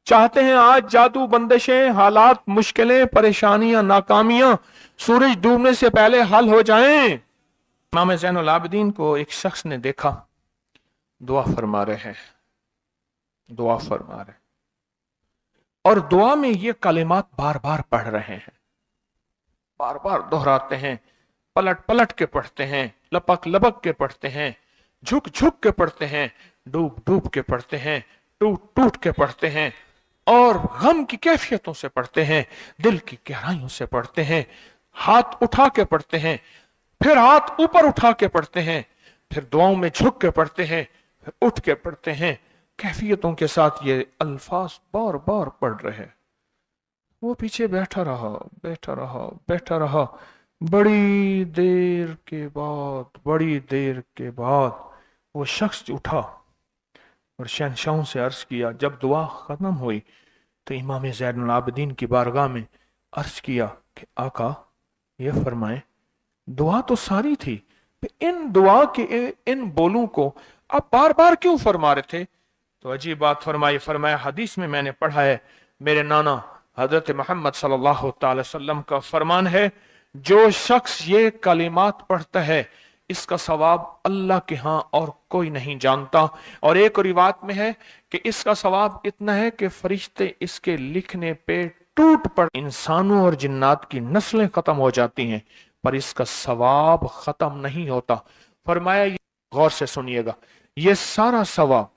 चाहते हैं आज जादू, बंदिशें, हालात, मुश्किलें, परेशानियां, नाकामियां सूरज डूबने से पहले हल हो जाएं। इमाम ज़ैनुल आबिदीन को एक शख्स ने देखा, दुआ फरमा रहे हैं, दुआ फरमा रहे, और दुआ में ये कलिमात बार बार पढ़ रहे हैं, बार बार दोहराते हैं, पलट पलट के पढ़ते हैं, लपक लपक के पढ़ते हैं, झुक झुक के पढ़ते हैं, डूब डूब के पढ़ते हैं, टूट टूट के पढ़ते हैं, और गम की कैफियतों से पढ़ते हैं, दिल की गहराइयों से पढ़ते हैं, हाथ उठा के पढ़ते हैं, फिर हाथ ऊपर उठा के पढ़ते हैं, फिर दुआओं में झुक के पढ़ते हैं, फिर उठ के पढ़ते हैं, कैफियतों के साथ ये अल्फाज बार बार पढ़ रहे हैं। वो पीछे बैठा रहा, बैठा रहा, बैठा रहा। बड़ी देर के बाद वो शख्स उठा और शहंशाहों से अर्ज किया। जब दुआ खत्म हुई तो इमाम ज़ैनुल आबिदीन की बारगाह में अर्ज किया कि आका ये फरमाएं, दुआ तो सारी थी, इन दुआ के इन बोलों को आप बार बार क्यों फरमा रहे थे? तो अजीब बात फरमाई, फरमाया हदीस में मैंने पढ़ा है, मेरे नाना हजरत मोहम्मद सल्लल्लाहु अलैहि वसल्लम का फरमान है, जो शख्स ये कलिमात पढ़ता है इसका सवाब अल्लाह के यहाँ और कोई नहीं जानता। और एक रिवायत में है कि इसका सवाब इतना है कि फरिश्ते इसके लिखने पे टूट पड़, इंसानों और जिन्नात की नस्लें खत्म हो जाती हैं, पर इसका सवाब खत्म नहीं होता। फरमाया गौर से सुनिएगा, ये सारा सवाब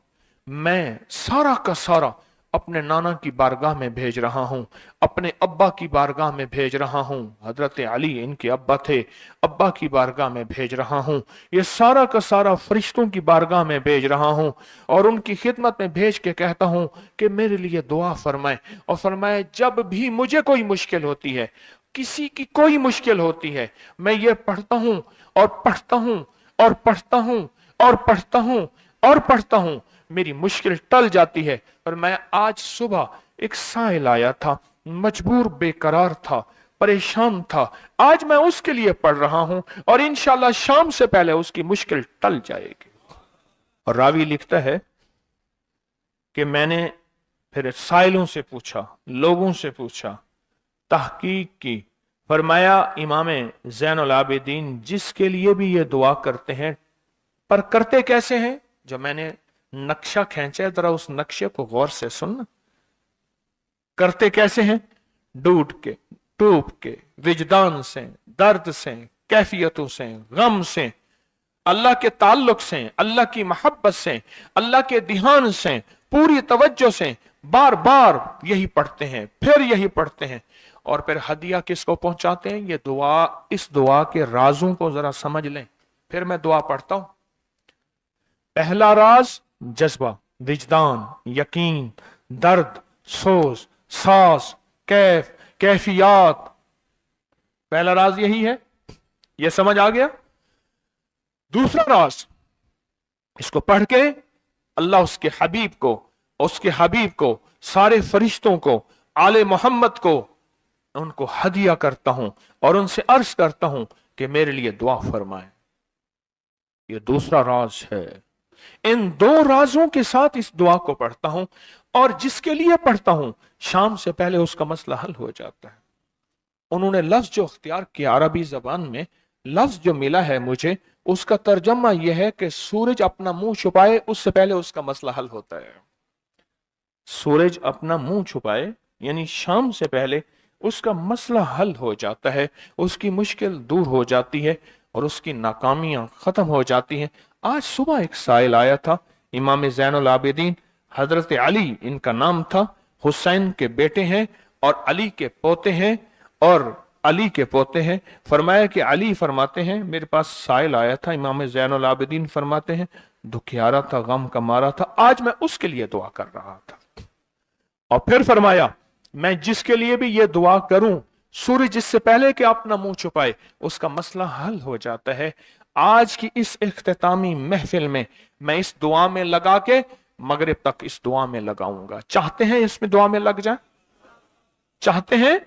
मैं सारा का सारा अपने नाना की बारगाह में भेज रहा हूं, अपने अब्बा की बारगाह में भेज रहा हूं, हजरत अली इनके अब्बा थे, अब्बा की बारगाह में भेज रहा हूं, ये सारा का सारा फरिश्तों की बारगाह में भेज रहा हूं, और उनकी खिदमत में भेज के कहता हूं कि मेरे लिए दुआ फरमाए। और फरमाए जब भी मुझे कोई मुश्किल होती है, किसी की कोई मुश्किल होती है, मैं ये पढ़ता हूं और पढ़ता हूं और पढ़ता हूं और पढ़ता हूं और पढ़ता हूं, मेरी मुश्किल टल जाती है। और मैं आज सुबह एक साइल आया था, मजबूर बेकरार था, परेशान था, आज मैं उसके लिए पढ़ रहा हूं और इंशाल्लाह शाम से पहले उसकी मुश्किल टल जाएगी। और रावी लिखता है कि मैंने फिर साइलों से पूछा, लोगों से पूछा, तहकीक की, फरमाया इमाम ज़ैनुल आबिदीन जिसके लिए भी ये दुआ करते हैं, पर करते कैसे हैं? जो मैंने नक्शा खींचा है, जरा उस नक्शे को गौर से सुनना। करते कैसे हैं? डूब के, टूट के, विजदान से, दर्द से, कैफियतों से, गम से, अल्लाह के ताल्लुक से, अल्लाह की मोहब्बत से, अल्लाह के ध्यान से, पूरी तवज्जो से बार बार यही पढ़ते हैं, फिर यही पढ़ते हैं, और फिर हदिया किसको पहुंचाते हैं? ये दुआ, इस दुआ के राजों को जरा समझ लें। फिर मैं दुआ पढ़ता हूं। पहला राज जज्बा, विजदान, यकीन, दर्द, सोच, सांस, कैफियत, पहला राज यही है, यह समझ आ गया। दूसरा राज, इसको पढ़ के अल्लाह उसके हबीब को, सारे फरिश्तों को, आले मोहम्मद को, उनको हदिया करता हूं और उनसे अर्ज करता हूं कि मेरे लिए दुआ फरमाए। ये दूसरा राज है। इन दो राजों के साथ इस दुआ को पढ़ता हूं, और जिसके लिए पढ़ता हूं शाम से पहले उसका मसला हल हो जाता है। उन्होंने लफ्ज जो अख्तियार किया, अरबी जबान में लफ्ज जो मिला है मुझे, उसका तर्जमा यह है कि सूरज अपना मुंह छुपाए उससे पहले उसका मसला हल होता है। सूरज अपना मुंह छुपाए यानी शाम से पहले उसका मसला हल हो जाता है, उसकी मुश्किल दूर हो जाती है और उसकी नाकामियां खत्म हो जाती हैं। आज सुबह एक साइल आया था, इमाम ज़ैनुल आबिदीन हजरत अली इनका नाम था, हुसैन के बेटे हैं और अली के पोते हैं, फरमाया कि अली फरमाते हैं मेरे पास साइल आया था, इमाम ज़ैनुल आबिदीन फरमाते हैं दुखियारा था, गम का मारा था, आज मैं उसके लिए दुआ कर रहा था। और फिर फरमाया मैं जिसके लिए भी ये दुआ करूं, सूरज जिससे पहले कि अपना मुंह छुपाए उसका मसला हल हो जाता है। आज की इस इख्तितामी महफिल में मैं इस दुआ में लगा के मगरिब तक इस दुआ में लगाऊंगा। चाहते हैं इसमें दुआ में लग जाए? चाहते हैं?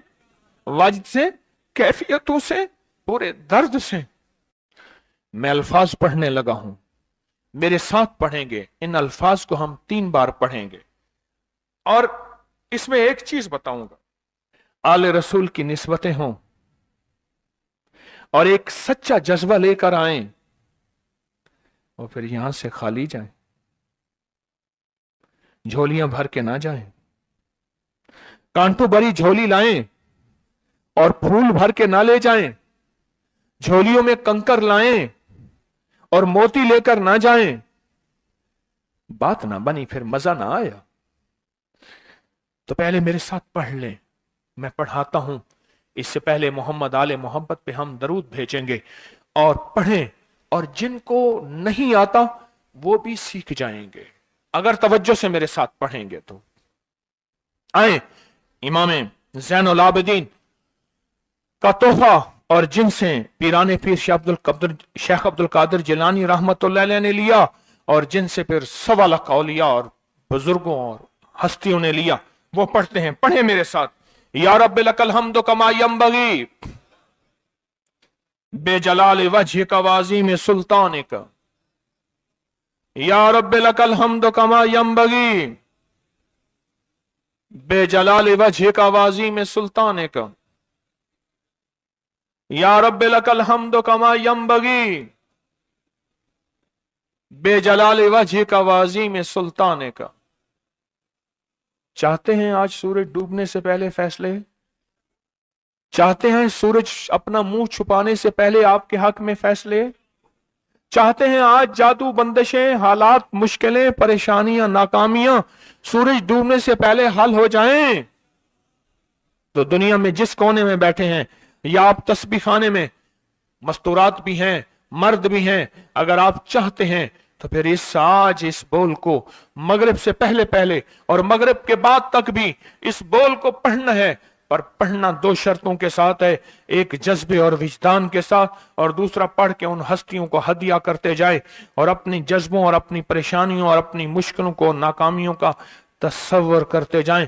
वाजिद से, कैफियतों से, पूरे दर्द से। मैं अल्फाज पढ़ने लगा हूं, मेरे साथ पढ़ेंगे। इन अल्फाज को हम 3 बार पढ़ेंगे और इसमें एक चीज बताऊंगा, आले रसूल की निस्बतें हों और एक सच्चा जज्बा लेकर आए और फिर यहां से खाली जाएं, झोलियां भर के ना जाएं, कांटों भरी झोली लाएं और फूल भर के ना ले जाएं, झोलियों में कंकर लाएं और मोती लेकर ना जाएं। बात ना बनी, फिर मजा ना आया। तो पहले मेरे साथ पढ़ लें, मैं पढ़ाता हूं। इससे पहले मोहम्मद आले मोहब्बत पे हम दरूद भेजेंगे और पढ़ें, और जिनको नहीं आता वो भी सीख जाएंगे अगर तवज्जो से मेरे साथ पढ़ेंगे तो। आए इमाम ज़ैनुल आबिदीन का तोहफा, और जिनसे पीराने पीर शेख अब्दुल कादिर जिलानी रहमतुल्लाह अलैह ने लिया, और जिनसे फिर सवा लाख औलिया और बुजुर्गों और हस्तियों ने लिया, वो पढ़ते हैं। पढ़े मेरे साथ। या रब्बि लकल हम्दु कमा यंबगी बेजलाल वजह का वाज़ीम सुल्तान का। या रब्बि लकल हम्दु कमा यंबगी बेजलाल वजह का वाज़ीम सुल्तान का। या रब्बि लकल हम्दु कमा यंबगी बेजलाल वजह का वाज़ीम सुल्तान का। चाहते हैं आज सूरज डूबने से पहले फैसले? चाहते हैं सूरज अपना मुंह छुपाने से पहले आपके हक में फैसले? चाहते हैं आज जादू, बंदिशें, हालात, मुश्किलें, परेशानियां, नाकामियां सूरज डूबने से पहले हल हो जाएं? तो दुनिया में जिस कोने में बैठे हैं, या आप तस्बीह खाने में, मस्तूरात भी हैं, मर्द भी हैं, अगर आप चाहते हैं तो फिर इस बोल को मगरिब से पहले पहले और मगरिब के बाद तक भी इस बोल को पढ़ना है। पर पढ़ना दो शर्तों के साथ है, एक जज्बे और विजदान के साथ, और दूसरा पढ़ के उन हस्तियों को हदिया करते जाए और अपनी जज्बों और अपनी परेशानियों और अपनी मुश्किलों को, नाकामियों का तसव्वुर करते जाएं।